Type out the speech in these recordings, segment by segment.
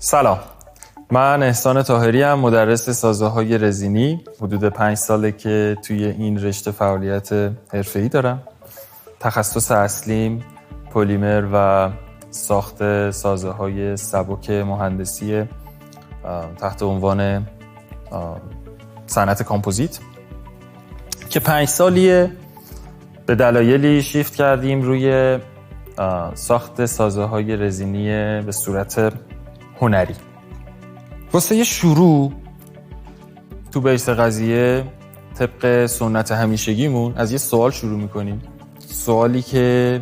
سلام، من احسان طاهری ام، مدرس سازه‌های رزینی. حدود 5 ساله که توی این رشته فعالیت حرفه‌ای دارم. تخصص اصلیم پلیمر و ساخت سازه‌های سبک مهندسی تحت عنوان صنعت کامپوزیت که 5 سالیه به دلایلی شیفت کردیم روی ساخت سازه‌های رزینی به صورت هنری. واسه یه شروع تو بیس قضیه طبق سنت همیشگیمون از یه سوال شروع میکنیم. سوالی که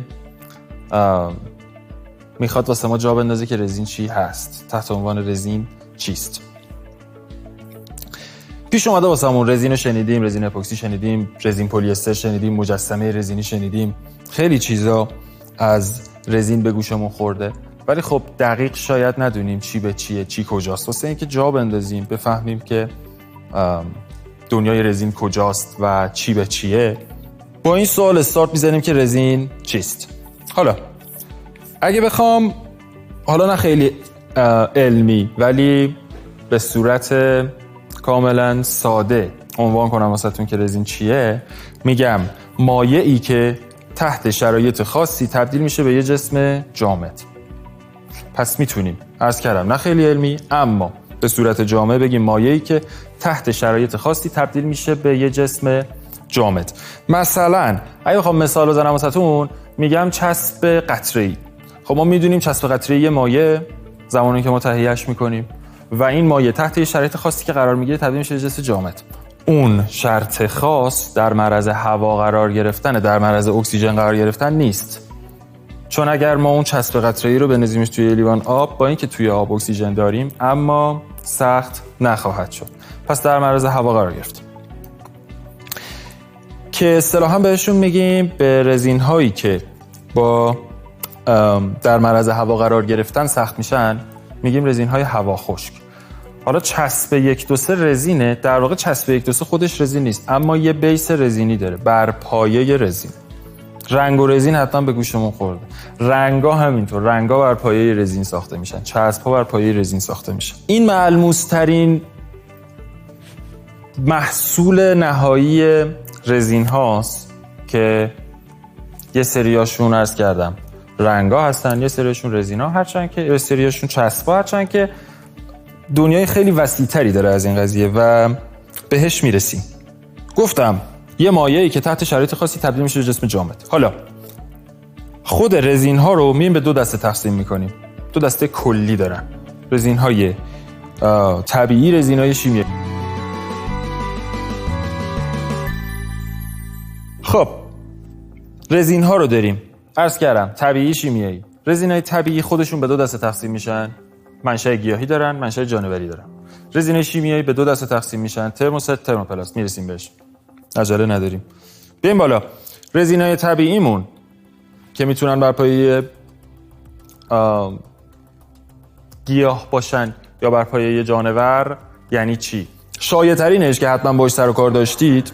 میخواد واسه ما جا بندازه که رزین چی هست، تحت عنوان رزین چیست. پیش اومده واسمون رزین رو شنیدیم، رزین اپوکسی شنیدیم، رزین پلی استر شنیدیم، مجسمه رزینی شنیدیم، خیلی چیزا از رزین به گوشمون خورده، ولی خب دقیق شاید ندونیم چی به چیه، چی کجاست. واسه اینکه جا بندازیم بفهمیم که دنیای رزین کجاست و چی به چیه، با این سوال استارت میزنیم که رزین چیست. حالا اگه بخوام نه خیلی علمی ولی به صورت کاملا ساده عنوان کنم واسهتون که رزین چیه، میگم مایعی که تحت شرایط خاصی تبدیل میشه به یه جسم جامد. پس میتونیم عرض کردم نه خیلی علمی اما به صورت جامع بگیم مایعی که تحت شرایط خاصی تبدیل میشه به یه جسم جامد. مثلا اگه بخوام مثال بزنم واسهتون میگم چسب قطره‌ای. خب ما میدونیم چسب قطره‌ای یه مایع زمانی که ما تهیه‌اش میکنیم و این مایع تحت یه شرایط خاصی که قرار میگیره تبدیل میشه به جسم جامد. اون شرط خاص در معرض هوا قرار گرفتن، در معرض اکسیژن قرار گرفتن نیست. چون اگر ما اون چسب قطره‌ای رو بنزیمش توی لیوان آب، با اینکه توی آب اکسیژن داریم اما سخت نخواهد شد. پس در معرض هوا قرار گرفت. که اصطلاحاً بهشون میگیم به رزین هایی که با در معرض هوا قرار گرفتن سخت میشن میگیم رزین های هوا خشک. حالا چسب 1 2 3 رزینه، در واقع چسب 1 2 3 خودش رزین نیست اما یه بیس رزینی داره بر پایه رزین. رنگ و رزین حتما به گوشمون خورده. رنگا همینطور، رنگا بر پایه رزین ساخته میشن، چسب‌ها بر پایه رزین ساخته میشن. این ملموس‌ترین محصول نهایی رزین هاست که یه سریاشون عرض کردم رنگا هستن، یه سریاشون رزینا، هرچند که یه سریاشون چسب‌ها، هرچند که دنیای خیلی وسیع‌تری داره از این قضیه و بهش میرسیم. گفتم یه مایعی که تحت شرایط خاصی تبدیل میشه به جسم جامد. حالا خود رزین ها رو میایم به 2 دسته تقسیم میکنیم. 2 دسته کلی دارن. رزین های طبیعی، رزین های شیمیایی. خب رزین ها رو داریم عرض کردم طبیعی، شیمیایی. رزین های طبیعی خودشون به 2 دسته تقسیم میشن. منشأ گیاهی دارن، منشأ جانوری دارن. رزین های شیمیایی به 2 دسته تقسیم میشن. ترموست، ترموپلاست. میرسیم بهش، عجله نداریم. بیایم بالا. رزینای طبیعیمون که میتونن بر پایه گیاه باشن یا بر پایه جانور. یعنی چی؟ شایع ترینش که حتما باهاش سر و کار داشتید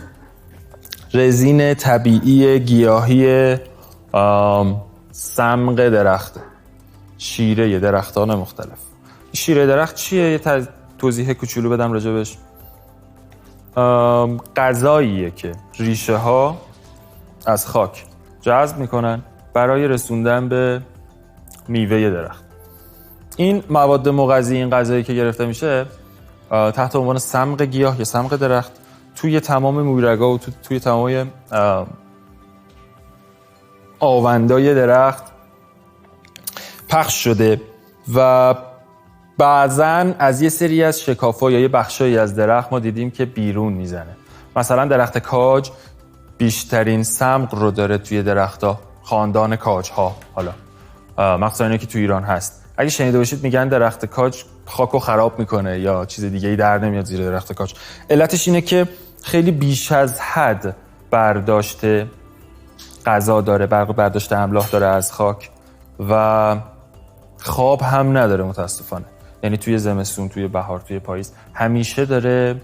رزین طبیعی گیاهی صمغ درخته، شیره درختان مختلف. شیره درخت چیه؟ یه توضیح کوچولو بدم راجبش. غذاییه که ریشه ها از خاک جذب میکنن برای رسوندن به میوه درخت. این مواد مغذی، این غذایی که گرفته میشه تحت عنوان صمغ گیاه یا صمغ درخت توی تمام مویرگا و توی تمام آوندای درخت پخش شده و بعضن از یه سری از شکاف‌ها یا یه بخشایی از درخت ما دیدیم که بیرون میزنه. مثلا درخت کاج بیشترین صمغ رو داره توی درخت‌ها، خاندان کاج‌ها. حالا مخصوصا اینه که توی ایران هست. اگه شنیده باشید میگن درخت کاج خاکو خراب میکنه یا چیز دیگه‌ای در نمیاد زیر درخت کاج. علتش اینه که خیلی بیش از حد برداشت غذا داره، برداشت املاح داره از خاک و خواب هم نداره متاسفانه. یعنی توی زمستون، توی بهار، توی پاییز همیشه داره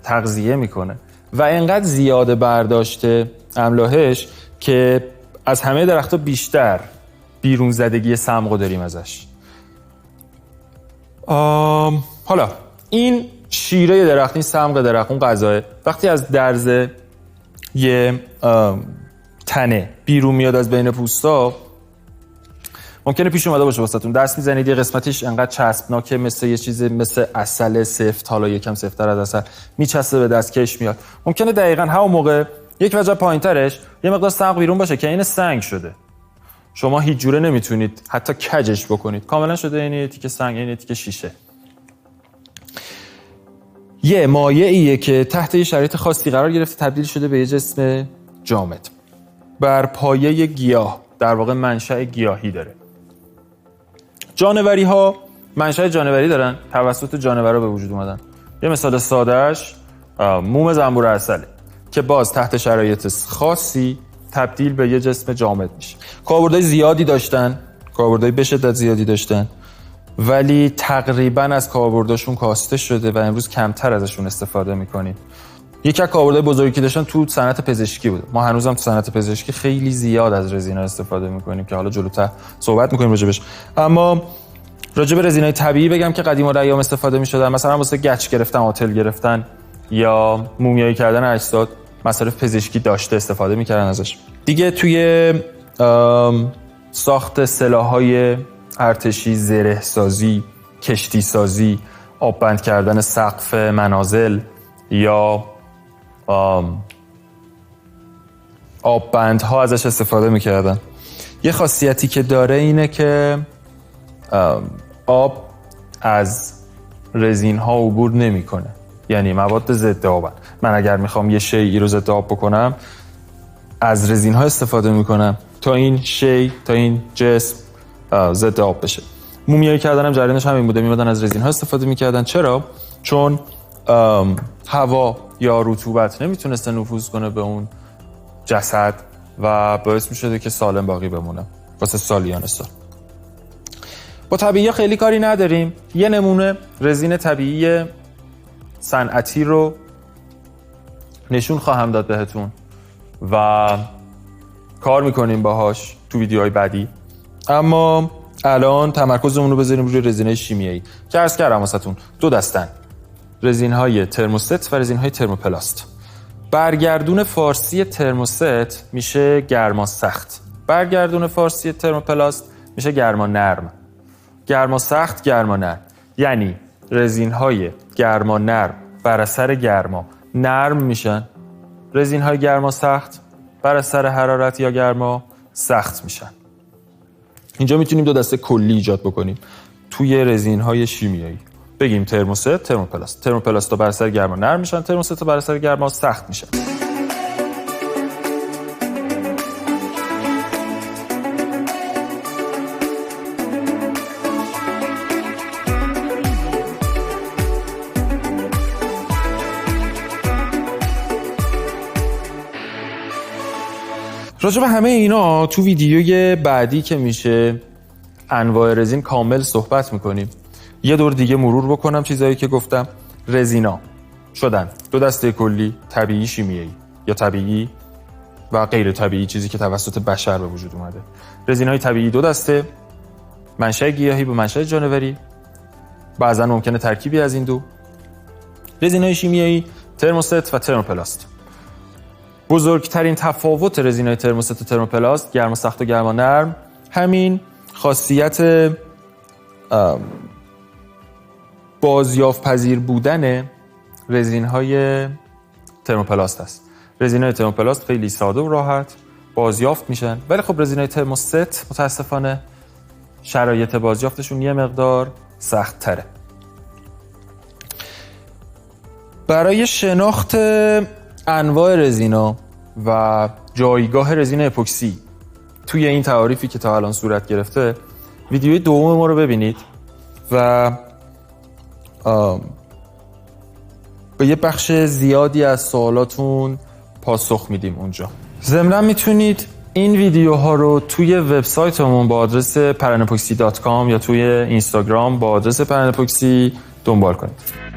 تغذیه میکنه و اینقدر زیاده برداشت املاحش که از همه درخت‌ها بیشتر بیرون زدگی صمغ داریم ازش. حالا این شیره درخت، این سمق درخت، اون غذاه وقتی از درز یه تنه بیرون میاد از بین پوستا، ممکنه پیش اومده باشه واسهتون دست میزنید یه قسمتش انقدر چسبناکه مثل یه چیز مثل عسل سفت، حالا یکم سفت‌تر از عسل میچسبه به دست کش میاد. ممکنه دقیقاً همون موقع یک وجه پایینترش یه مقدار سمق بیرون باشه که این سنگ شده، شما هیچ جوره نمیتونید حتی کجش بکنید، کاملا شده این تیکه سنگ، این تیکه شیشه. یه مایعیه که تحت یه شرایط خاصی قرار گرفته تبدیل شده به یه جسم جامد بر پایه گیاه، در واقع منشأ گیاهی داره. جانوری ها منشأ جانوری دارن، توسط جانورا به وجود اومدن. یه مثال سادهش موم زنبور عسله که باز تحت شرایط خاصی تبدیل به یه جسم جامد میشه. کاربردهای زیادی داشتن، کاربردهای به شدت زیادی داشتن، ولی تقریبا از کاربرداشون کاسته شده و امروز کمتر ازشون استفاده میکنیم. یکی از کاربردهای بزرگی که داشتن تو صنعت پزشکی بود. ما هنوزم تو صنعت پزشکی خیلی زیاد از رزینا استفاده میکنیم که حالا جلوتر صحبت میکنیم راجبش. اما راجب رزینای طبیعی بگم که قدیم الایام استفاده میشدن، مثلا واسه گچ گرفتن، آتل گرفتن یا مومیایی کردن اجساد، مصارف پزشکی داشته، استفاده میکردن ازش. دیگه توی ساخت سلاح‌های ارتشی، زره سازی، کشتی سازی، آب بند کردن سقف منازل یا آب بندها ازش استفاده میکردن. یه خاصیتی که داره اینه که آب از رزین ها عبور نمیکنه، یعنی مواد ضد آبن. من اگر میخوام یه شیئی رو ضد آب بکنم از رزین ها استفاده میکنم تا این شی، تا این جسم ضد آب بشه. مومیایی کردن هم جریانش همین بوده، میمدن از رزین ها استفاده میکردن. چرا؟ چون هوا یا رطوبت نمیتونسته نفوذ کنه به اون جسد و باعث میشده که سالم باقی بمونه واسه سالیان سال. با طبیعی خیلی کاری نداریم. یه نمونه رزین طبیعی صنعتی رو نشون خواهم داد بهتون و کار میکنیم باهاش تو ویدیوهای بعدی. اما الان تمرکزمون رو بذاریم روی رزینای شیمیایی که عرض کردم واسهتون دو دستن، رزین‌های ترموست و رزین‌های ترموپلاست. برگردون فارسی ترموست میشه گرما سخت، برگردون فارسی ترموپلاست میشه گرما نرم. گرما سخت، گرما نرم، یعنی رزین‌های گرما نرم بر اثر گرما نرم میشن، رزین‌های گرما سخت بر اثر حرارت یا گرما سخت میشن. اینجا میتونیم دو دسته کلی ایجاد بکنیم توی رزین‌های شیمیایی. بگیم ترموست، ترموپلاست. ترموپلاست بر اثر گرما نرم میشن، ترموست بر اثر گرما سخت میشن. راجع به همه اینا تو ویدیوی بعدی که میشه انواع رزین کامل صحبت میکنیم. یه دور دیگه مرور بکنم چیزایی که گفتم. رزینا شدن دو دسته کلی، طبیعی، شیمیایی یا طبیعی و غیر طبیعی، چیزی که توسط بشر به وجود اومده. رزینای طبیعی دو دسته، منشأ گیاهی با منشأ جانوری، بعضا ممکنه ترکیبی از این دو. رزینای شیمیایی ترموست و ترموپلاست. بزرگترین تفاوت رزینای ترموست و ترموپلاست، گرما سخت و گرما نرم، همین خاصیت بازیافت پذیر بودن رزین‌های ترموپلاست است. رزین‌های ترموپلاست خیلی ساده و راحت بازیافت میشن، ولی خب رزین‌های ترموست متاسفانه شرایط بازیافتشون یه مقدار سخت تره. برای شناخت انواع رزینا و جایگاه رزین اپوکسی توی این تعاریفی که تا الان صورت گرفته، ویدیوی دوم ما رو ببینید و به یه بخش زیادی از سوالاتون پاسخ میدیم اونجا. ضمناً میتونید این ویدیوها رو توی وبسایتمون با آدرس paranepoxy.com یا توی اینستاگرام با آدرس paranepoxy دنبال کنید.